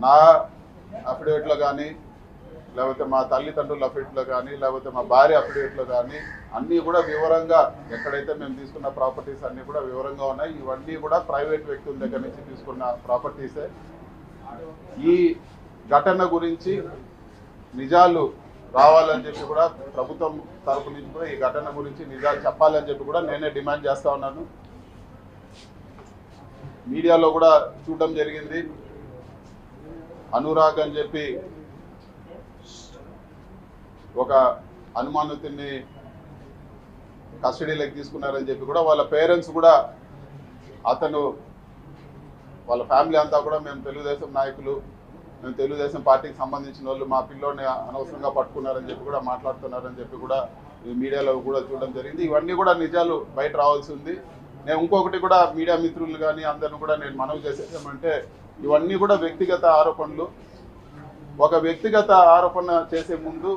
నా అఫిడవిట్లో కానీ, లేకపోతే మా తల్లిదండ్రుల అఫిడవిట్లో కానీ, లేకపోతే మా భార్య అఫిడవిట్లో కానీ అన్నీ కూడా వివరంగా, ఎక్కడైతే మేము తీసుకున్న ప్రాపర్టీస్ అన్నీ కూడా వివరంగా ఉన్నాయి. ఇవన్నీ కూడా ప్రైవేట్ వ్యక్తుల దగ్గర నుంచి తీసుకున్న ప్రాపర్టీసే. ఈ ఘటన గురించి నిజాలు రావాలని చెప్పి కూడా ప్రభుత్వం తరపు నుంచి కూడా ఈ ఘటన గురించి నిజాలు చెప్పాలని చెప్పి కూడా నేనే డిమాండ్ చేస్తా ఉన్నాను. మీడియాలో కూడా చూడడం జరిగింది. అనురాగ్ అని చెప్పి ఒక అనుమానితుడిని కస్టడీలోకి తీసుకున్నారని చెప్పి కూడా వాళ్ళ పేరెంట్స్ కూడా, అతను వాళ్ళ ఫ్యామిలీ అంతా కూడా మేము తెలుగుదేశం నాయకులు, మేము తెలుగుదేశం పార్టీకి సంబంధించిన వాళ్ళు, మా పిల్లోని అనవసరంగా పట్టుకున్నారని చెప్పి కూడా మాట్లాడుతున్నారని చెప్పి కూడా ఈ మీడియాలో కూడా చూడడం జరిగింది. ఇవన్నీ కూడా నిజాలు బయట రావాల్సి ఉంది. నేను ఇంకొకటి కూడా మీడియా మిత్రులు కానీ అందరిని కూడా నేను మనవి చేసేసామంటే, ఇవన్నీ కూడా వ్యక్తిగత ఆరోపణలు. ఒక వ్యక్తిగత ఆరోపణ చేసే ముందు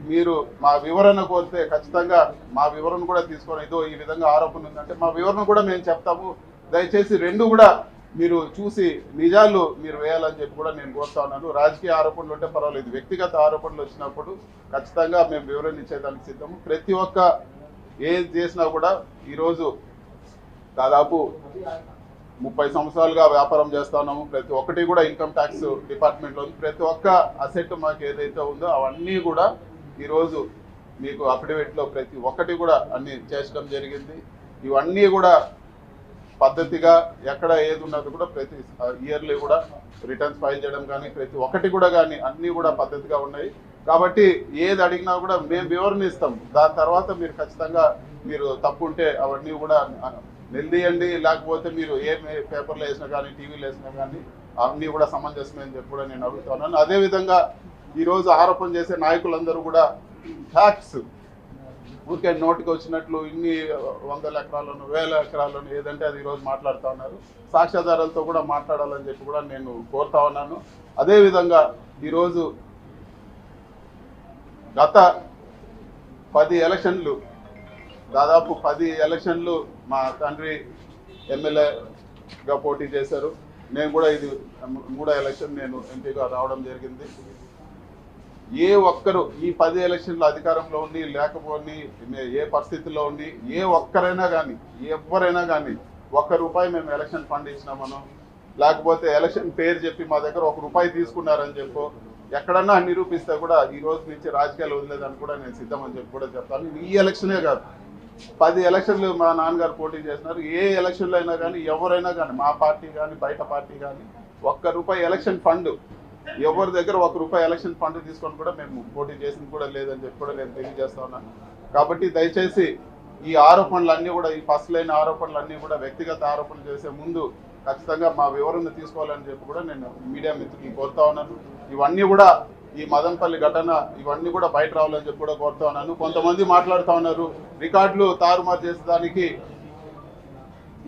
మీరు మా వివరణ కోరితే ఖచ్చితంగా మా వివరణ కూడా తీసుకొని, ఇదో ఈ విధంగా ఆరోపణ ఉందంటే మా వివరణ కూడా మేము చెప్తాము. దయచేసి రెండు కూడా మీరు చూసి నిజాలు మీరు వేయాలని చెప్పి కూడా నేను కోరుతా ఉన్నాను. రాజకీయ ఆరోపణలు ఉంటే పర్వాలేదు, వ్యక్తిగత ఆరోపణలు వచ్చినప్పుడు ఖచ్చితంగా మేము వివరణ ఇచ్చేదానికి సిద్ధము. ప్రతి ఒక్క ఏది చేసినా కూడా ఈరోజు దాదాపు 30 సంవత్సరాలుగా వ్యాపారం చేస్తా ఉన్నాము. ప్రతి ఒక్కటి కూడా ఇన్కమ్ ట్యాక్స్ డిపార్ట్మెంట్లో ఉంది. ప్రతి ఒక్క అసెట్ మాకు ఏదైతే ఉందో అవన్నీ కూడా ఈరోజు మీకు అఫిడవిట్లో ప్రతి ఒక్కటి కూడా అన్ని చేర్చడం జరిగింది. ఇవన్నీ కూడా పద్ధతిగా ఎక్కడ ఏది ఉన్నది కూడా ప్రతి ఇయర్లీ కూడా రిటర్న్స్ ఫైల్ చేయడం కానీ ప్రతి ఒక్కటి కూడా కానీ అన్నీ కూడా పద్ధతిగా ఉన్నాయి. కాబట్టి ఏది అడిగినా కూడా మేము వివరణ ఇస్తాం. దాని తర్వాత మీరు ఖచ్చితంగా మీరు తప్పు ఉంటే అవన్నీ కూడా నిలదీయండి. లేకపోతే మీరు ఏ పేపర్లో వేసినా కానీ టీవీలో వేసినా కానీ అవన్నీ కూడా సమంజసమని చెప్పి కూడా నేను అడుగుతున్నాను. అదేవిధంగా ఈరోజు ఆరోపణ చేసే నాయకులందరూ కూడా ఫ్యాక్ట్స్ ఊరికే నోటికి వచ్చినట్లు ఇన్ని 100 ఎకరాలను 1000 ఎకరాలను ఏదంటే అది ఈరోజు మాట్లాడుతూ ఉన్నారు. సాక్ష్యాధారాలతో కూడా మాట్లాడాలని చెప్పి కూడా నేను కోరుతా ఉన్నాను. అదేవిధంగా ఈరోజు గత 10 ఎలక్షన్లు, దాదాపు 10 ఎలక్షన్లు మా తండ్రి ఎమ్మెల్యేగా పోటీ చేశారు. నేను కూడా ఇది 3వ ఎలక్షన్ నేను ఎంపీగా రావడం జరిగింది. ఏ ఒక్కరు ఈ 10 ఎలక్షన్లు అధికారంలో ఉండి లేకపోని ఏ పరిస్థితుల్లో ఉండి ఏ ఒక్కరైనా కానీ ఎవరైనా కానీ ₹1 మేము ఎలక్షన్ ఫండ్ ఇచ్చినామనో, లేకపోతే ఎలక్షన్ పేరు చెప్పి మా దగ్గర ₹1 తీసుకున్నారని చెప్పో ఎక్కడన్నా నిరూపిస్తే కూడా ఈ రోజు నుంచి రాజకీయాలు వదిలేదని కూడా నేను సిద్ధమని చెప్పి కూడా చెప్తాను. ఈ ఎలక్షనే కాదు, 10 ఎలక్షన్లు మా నాన్నగారు పోటీ చేసినారు. ఏ ఎలక్షన్లో అయినా కానీ ఎవరైనా కానీ మా పార్టీ కానీ బయట పార్టీ కానీ ₹1 ఎలక్షన్ ఫండ్ ఎవరి దగ్గర ₹1 ఎలక్షన్ ఫండ్ తీసుకొని కూడా మేము పోటీ చేసింది కూడా లేదని చెప్పి కూడా నేను తెలియజేస్తా ఉన్నాను. కాబట్టి దయచేసి ఈ ఆరోపణలన్నీ కూడా, ఈ ఫస్ట్ లైన్ ఆరోపణలన్నీ కూడా వ్యక్తిగత ఆరోపణలు చేసే ముందు ఖచ్చితంగా మా వివరణ తీసుకోవాలని చెప్పి కూడా నేను మీడియా మిత్రులు కోరుతా ఉన్నాను. ఇవన్నీ కూడా ఈ మదనపల్లి ఘటన ఇవన్నీ కూడా బయట రావాలని చెప్పి కూడా కోరుతా ఉన్నాను. కొంతమంది మాట్లాడుతూ ఉన్నారు రికార్డులు తారుమారు చేసేదానికి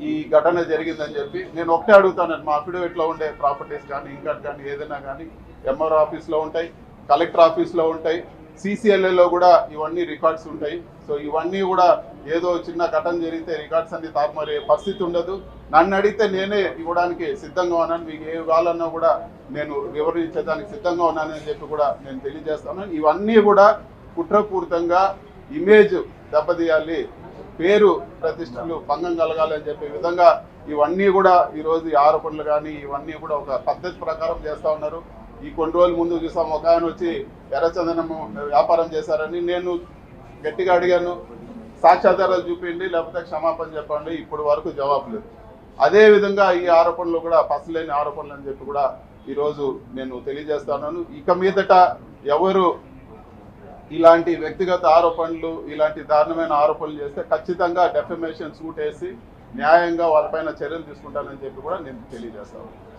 ఈ ఘటన జరిగిందని చెప్పి. నేను ఒకటే అడుగుతాను, మా అఫిడవిట్లో ఉండే ప్రాపర్టీస్ కానీ ఇంకా కానీ ఏదైనా కానీ ఎంఆర్ఓ ఆఫీస్లో ఉంటాయి, కలెక్టర్ ఆఫీస్లో ఉంటాయి, CCLAలో కూడా ఇవన్నీ రికార్డ్స్ ఉంటాయి. సో ఇవన్నీ కూడా ఏదో చిన్న ఘటన జరిగితే రికార్డ్స్ అన్ని తారుమారే పరిస్థితి ఉండదు. నన్ను అడిగితే నేనే ఇవ్వడానికి సిద్ధంగా ఉన్నాను. మీకు ఏ కావాలన్నా కూడా నేను వివరించేదానికి సిద్ధంగా ఉన్నానని చెప్పి కూడా నేను తెలియజేస్తాను. ఇవన్నీ కూడా కుట్రపూరితంగా ఇమేజ్ దెబ్బతీయాలి, పేరు ప్రతిష్టలు భంగం కలగాలని చెప్పే విధంగా ఇవన్నీ కూడా ఈరోజు ఈ ఆరోపణలు కానీ ఇవన్నీ కూడా ఒక పద్ధతి ప్రకారం చేస్తూ ఉన్నారు. ఈ కొన్ని రోజుల ముందు చూసాం, ఒక ఆయన వచ్చి ఎర్రచందనము వ్యాపారం చేశారని నేను గట్టిగా అడిగాను, సాక్ష్యాధారాలు చూపించండి లేకపోతే క్షమాపణ చెప్పండి. ఇప్పుడు వరకు జవాబు లేదు. అదేవిధంగా ఈ ఆరోపణలు కూడా పసలేని ఆరోపణలు అని చెప్పి కూడా ఈరోజు నేను తెలియజేస్తున్నాను. ఇక మీదట ఎవరు ఇలాంటి వ్యక్తిగత ఆరోపణలు ఇలాంటి దారుణమైన ఆరోపణలు చేస్తే ఖచ్చితంగా డెఫమేషన్ సూట్ వేసి న్యాయంగా వాళ్ళపైన చర్యలు తీసుకుంటానని చెప్పి కూడా నేను తెలియజేస్తాను.